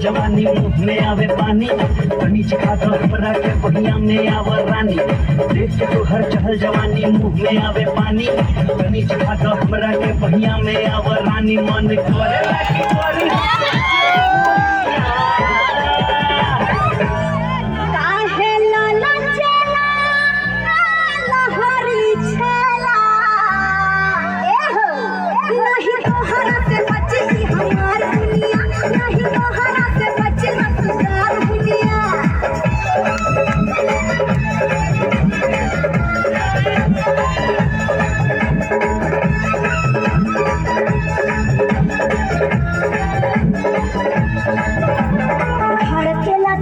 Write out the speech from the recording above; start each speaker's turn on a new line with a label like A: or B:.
A: जवानी मुँह में आवे पानी पानी चखा दो हमरा के बढ़िया में आवे रानी देख के तो हर चहल जवानी मुँह में आवे पानी पानी चखा दो हमरा के बढ़िया में आवे रानी मन करे
B: Hariya,